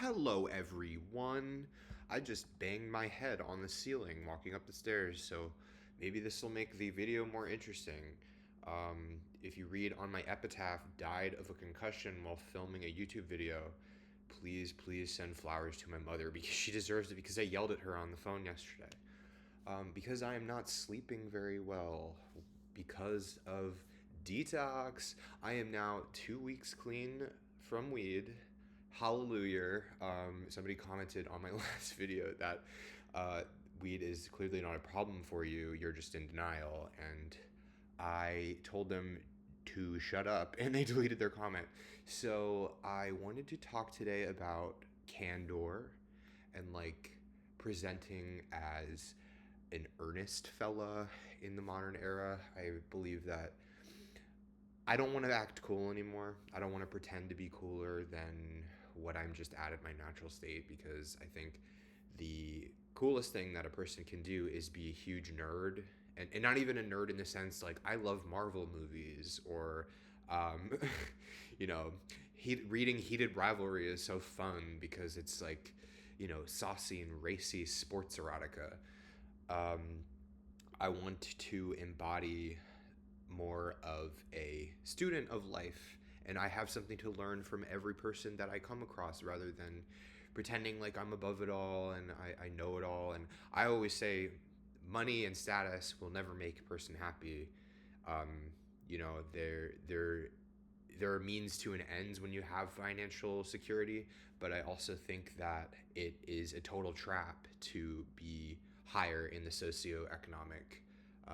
Hello, everyone. I just banged my head on the ceiling walking up the stairs, so maybe this will make the video more interesting. If you read on my epitaph, died of a concussion while filming a YouTube video, please send flowers to my mother because she deserves it because I yelled at her on the phone yesterday. Because I am not sleeping very well because of detox. I am now 2 weeks clean from weed. Hallelujah. Somebody commented on my last video that weed is clearly not a problem for you. You're just in denial. And I told them to shut up and they deleted their comment. So I wanted to talk today about candor and like presenting as an earnest fella in the modern era. I believe that I don't want to act cool anymore. I don't want to pretend to be cooler than what I'm just at my natural state because I think the coolest thing that a person can do is be a huge nerd and not even a nerd in the sense like I love Marvel movies or um, reading Heated Rivalry is so fun because it's like, saucy and racy sports erotica. um, I want to embody more of a student of life, and I have something to learn from every person that I come across rather than pretending like I'm above it all and I know it all. And I always say money and status will never make a person happy. Um, you know, there are means to an ends when you have financial security, but I also think that it is a total trap to be higher in the socioeconomic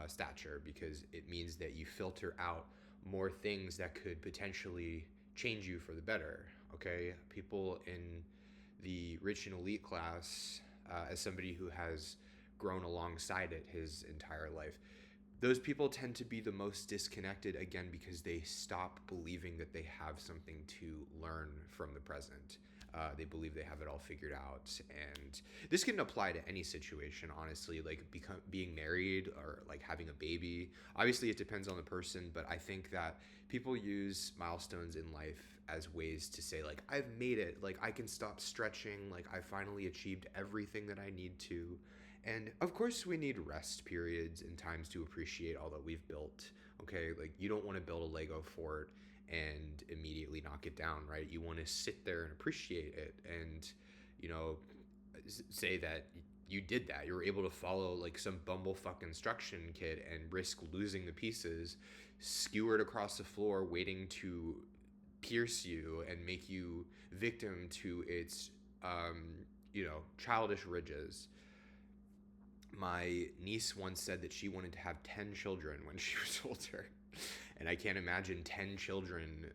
stature because it means that you filter out more things that could potentially change you for the better. Okay, people in the rich and elite class, as somebody who has grown alongside it his entire life, those people tend to be the most disconnected again because they stop believing that they have something to learn from the present. They believe they have it all figured out, and this can apply to any situation. Honestly, like being married or like having a baby. Obviously, it depends on the person, but I think that people use milestones in life as ways to say like I've made it, like I can stop stretching, like I finally achieved everything that I need to. And of course, we need rest periods and times to appreciate all that we've built. Okay, like you don't want to build a Lego fort and immediately knock it down, right? You want to sit there and appreciate it and, you know, say that you did that. You were able to follow like some bumblefuck instruction kid and risk losing the pieces, skewered across the floor, waiting to pierce you and make you victim to its, childish ridges. My niece once said that she wanted to have 10 children when she was older. And I can't imagine 10 children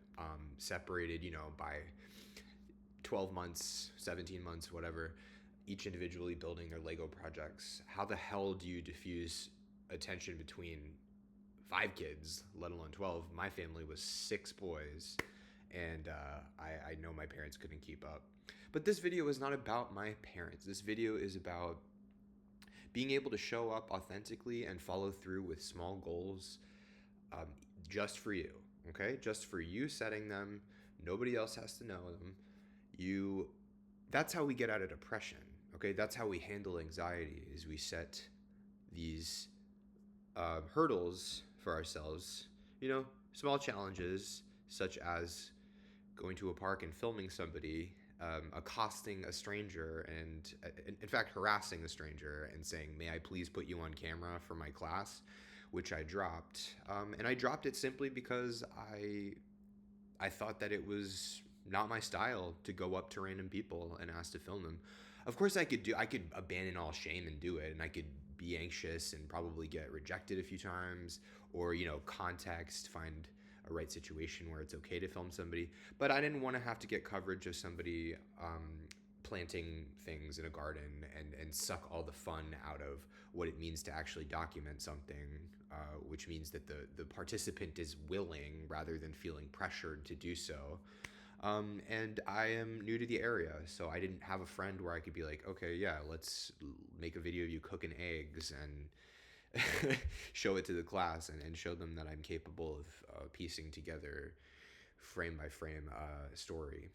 separated, by 12 months, 17 months, whatever, each individually building their Lego projects. How the hell do you diffuse attention between 5 kids, let alone 12? My family was 6 boys, and I know my parents couldn't keep up. But this video is not about my parents. This video is about being able to show up authentically and follow through with small goals, just for you. Okay, just for you setting them. Nobody else has to know them. You. That's how we get out of depression. Okay, that's how we handle anxiety. Is we set these hurdles for ourselves. Small challenges such as going to a park and filming somebody, accosting a stranger, and in fact harassing a stranger and saying, "May I please put you on camera for my class," which I dropped. And I dropped it simply because I thought that it was not my style to go up to random people and ask to film them. Of course, I could abandon all shame and do it, and I could be anxious and probably get rejected a few times, or context, find a right situation where it's okay to film somebody. But I didn't want to have to get coverage of somebody planting things in a garden and suck all the fun out of what it means to actually document something, which means that the participant is willing rather than feeling pressured to do so. And I am new to the area, so I didn't have a friend where I could be like, okay, yeah, let's make a video of you cooking eggs and show it to the class and show them that I'm capable of piecing together frame by frame story.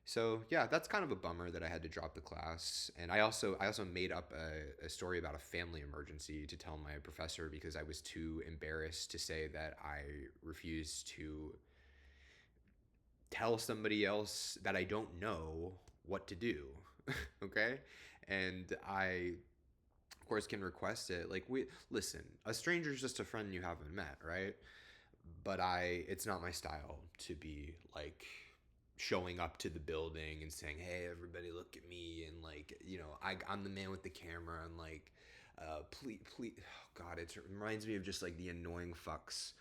So yeah, that's kind of a bummer that I had to drop the class. And I also made up a story about a family emergency to tell my professor because I was too embarrassed to say that I refused to tell somebody else that I don't know what to do. Okay? And I of course can request it. Like we listen, a stranger's just a friend you haven't met, right? But it's not my style to be like showing up to the building and saying, "Hey, everybody, look at me," and like, I'm the man with the camera, and like, please, oh God, it reminds me of just like the annoying fucks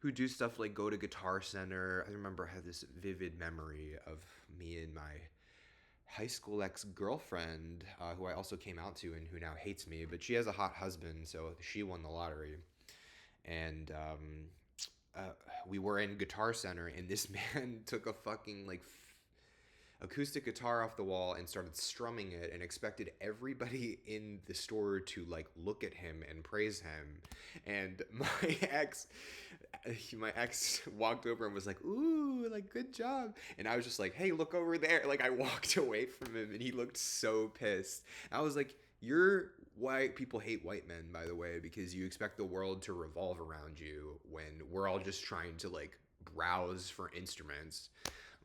who do stuff like go to Guitar Center. I remember I had this vivid memory of me and my high school ex girlfriend, who I also came out to and who now hates me, but she has a hot husband, so she won the lottery, and uh, we were in Guitar Center, and this man took a fucking like acoustic guitar off the wall and started strumming it and expected everybody in the store to like look at him and praise him. And my ex walked over and was like, "Ooh, like good job." And I was just like, "Hey, look over there." Like I walked away from him and he looked so pissed. I was like, "You're white people hate white men, by the way, because you expect the world to revolve around you when we're all just trying to like browse for instruments."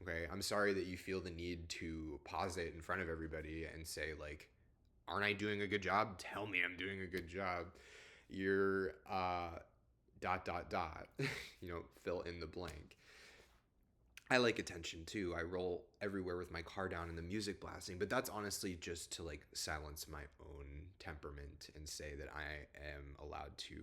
Okay, I'm sorry that you feel the need to pause it in front of everybody and say like, "Aren't I doing a good job? Tell me I'm doing a good job." You're dot dot dot. Fill in the blank. I like attention too. I roll everywhere with my car down and the music blasting, but that's honestly just to like silence my own temperament and say that I am allowed to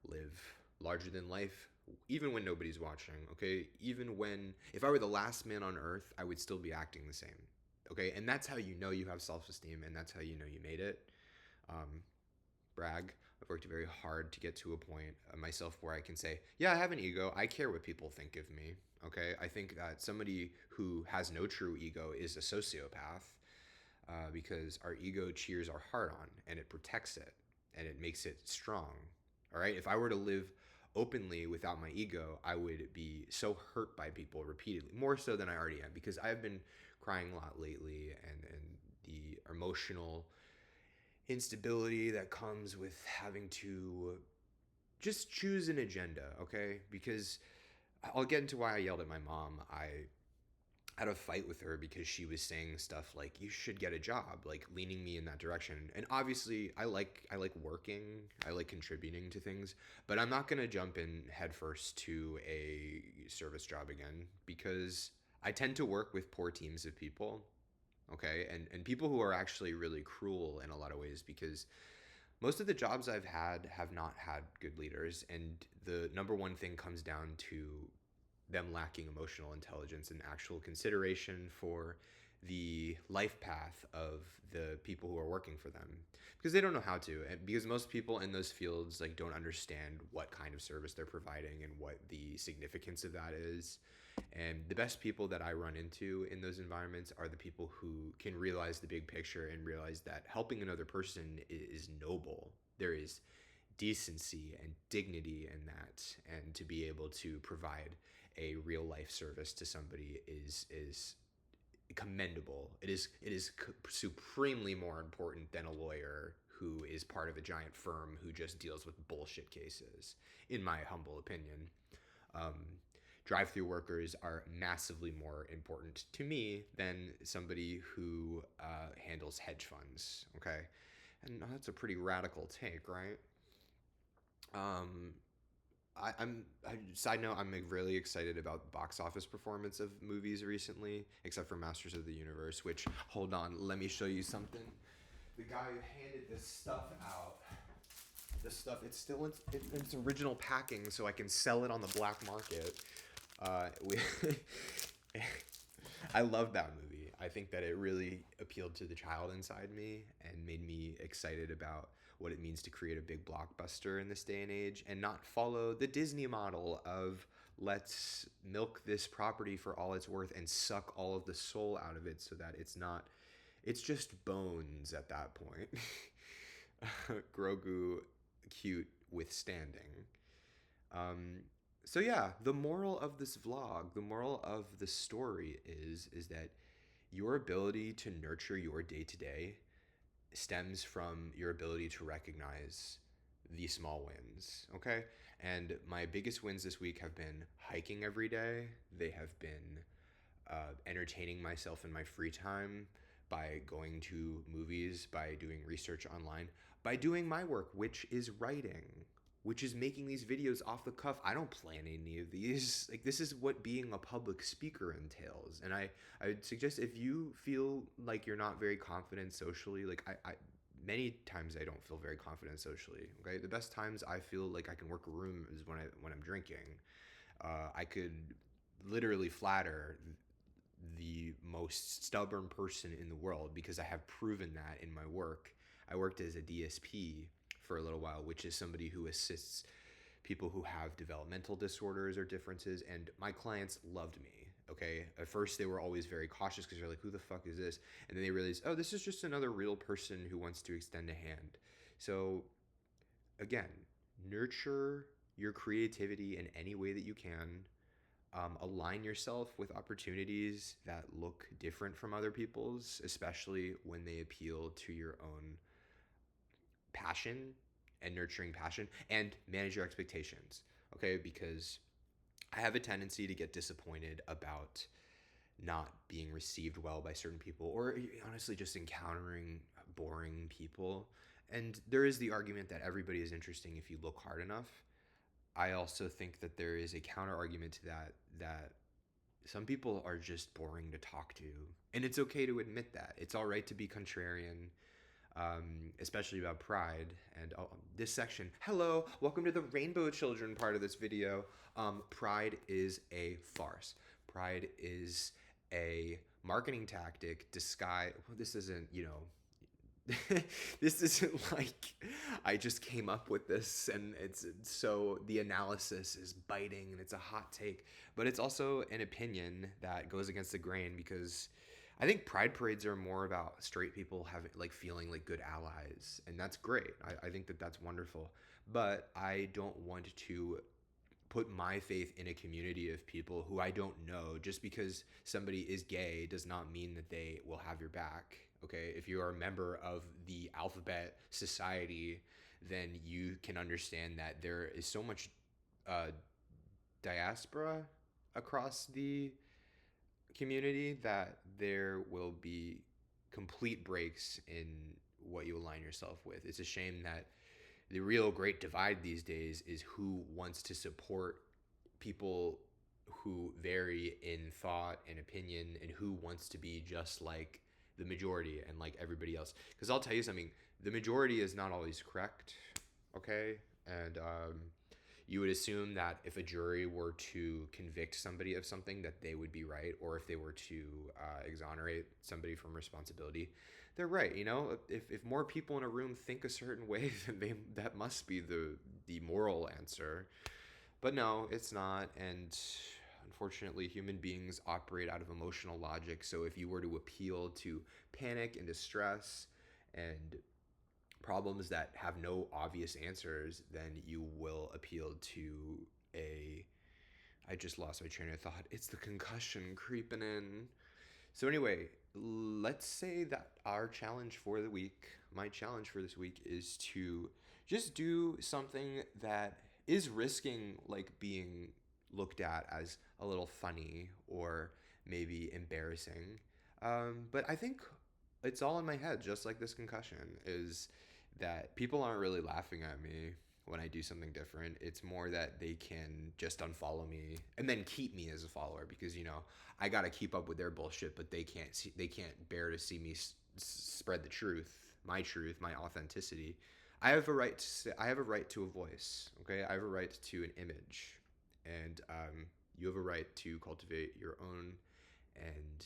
live larger than life even when nobody's watching, okay? Even when if I were the last man on earth, I would still be acting the same. Okay? And that's how you know you have self-esteem and that's how you know you made it. Um Brag. I've worked very hard to get to a point myself where I can say, yeah, I have an ego. I care what people think of me. Okay. I think that somebody who has no true ego is a sociopath, because our ego cheers our heart on and it protects it and it makes it strong. All right. If I were to live openly without my ego, I would be so hurt by people repeatedly, more so than I already am, because I've been crying a lot lately, and the emotional instability that comes with having to just choose an agenda, okay? Because I'll get into why I yelled at my mom. I had a fight with her because she was saying stuff like you should get a job, like leaning me in that direction. And obviously, I like working, I like contributing to things, but I'm not going to jump in headfirst to a service job again because I tend to work with poor teams of people, okay? And people who are actually really cruel in a lot of ways because most of the jobs I've had have not had good leaders, and the number one thing comes down to them lacking emotional intelligence and actual consideration for the life path of the people who are working for them because they don't know how to, and because most people in those fields like don't understand what kind of service they're providing and what the significance of that is. And the best people that I run into in those environments are the people who can realize the big picture and realize that helping another person is noble. There is decency and dignity in that, and to be able to provide a real life service to somebody is commendable. It is supremely more important than a lawyer who is part of a giant firm who just deals with bullshit cases, in my humble opinion. Um, Drive-through workers are massively more important to me than somebody who handles hedge funds. Okay, and that's a pretty radical take, right? Um, Side note, I'm like, really excited about box office performance of movies recently, except for Masters of the Universe. Which, hold on, let me show you something. The guy who handed this stuff out, this stuff, it's still in its original packing, so I can sell it on the black market. We, I love that movie. I think that it really appealed to the child inside me and made me excited about what it means to create a big blockbuster in this day and age and not follow the Disney model of let's milk this property for all it's worth and suck all of the soul out of it so that it's just bones at that point. Grogu cute withstanding. Um, so yeah, the moral of this vlog, the moral of the story is that Your ability to nurture your day to day stems from your ability to recognize the small wins. Okay. And my biggest wins this week have been hiking every day. They have been entertaining myself in my free time by going to movies, by doing research online, by doing my work, which is writing, which is making these videos off the cuff. I don't plan any of these. Like, this is what being a public speaker entails. And I would suggest, if you feel like you're not very confident socially, like I many times I don't feel very confident socially. Okay, the best times I feel like I can work a room is when I'm drinking. I could literally flatter the most stubborn person in the world because I have proven that in my work. I worked as a DSP for a little while, which is somebody who assists people who have developmental disorders or differences, and my clients loved me. Okay, at first they were always very cautious because they're like, who the fuck is this? And then they realized, oh, this is just another real person who wants to extend a hand. So again, nurture your creativity in any way that you can. Align yourself with opportunities that look different from other people's, especially when they appeal to your own passion and nurturing passion, and manage your expectations. Okay, because I have a tendency to get disappointed about not being received well by certain people, or honestly just encountering boring people. And there is the argument that everybody is interesting if you look hard enough. I also think that there is a counter argument to that some people are just boring to talk to. And it's okay to admit that. It's all right to be contrarian, especially about pride. And this section, hello, welcome to the Rainbow Children part of this video. Pride is a farce. Pride is a marketing tactic disguise. Well, this isn't, this isn't like I just came up with this and it's so the analysis is biting and it's a hot take, but it's also an opinion that goes against the grain because I think pride parades are more about straight people having like feeling like good allies, and that's great. I think that that's wonderful, but I don't want to put my faith in a community of people who I don't know. Just because somebody is gay does not mean that they will have your back. Okay, if you are a member of the alphabet society, then you can understand that there is so much uh, diaspora across the community that there will be complete breaks in what you align yourself with. It's a shame that the real great divide these days is who wants to support people who vary in thought and opinion, and who wants to be just like the majority and like everybody else. Because I'll tell you something, the majority is not always correct. Okay, and you would assume that if a jury were to convict somebody of something, that they would be right, or if they were to exonerate somebody from responsibility, they're right. If more people in a room think a certain way, then that must be the moral answer. But no, it's not. And unfortunately, human beings operate out of emotional logic. So if you were to appeal to panic and distress and problems that have no obvious answers, then you will appeal to a. I just lost my train of thought. It's the concussion creeping in. So, anyway, let's say that our challenge for the week, my challenge for this week, is to just do something that is risking like being looked at as a little funny or maybe embarrassing. But I think it's all in my head, just like this concussion, is that people aren't really laughing at me when I do something different. It's more that they can just unfollow me and then keep me as a follower because I got to keep up with their bullshit, but they can't bear to see me spread the truth, my authenticity. I have a right I have a right to a voice. Okay, I have a right to an image, and you have a right to cultivate your own. And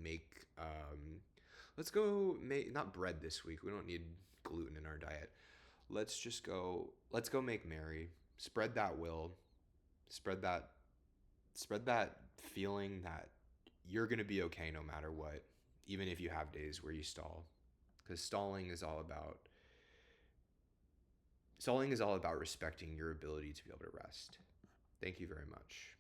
make let's go make not bread this week. We don't need gluten in our diet. Let's go make merry. Spread that will. Spread that spread that feeling that you're going to be okay no matter what, even if you have days where you stall. Cuz stalling is all about respecting your ability to be able to rest. Thank you very much.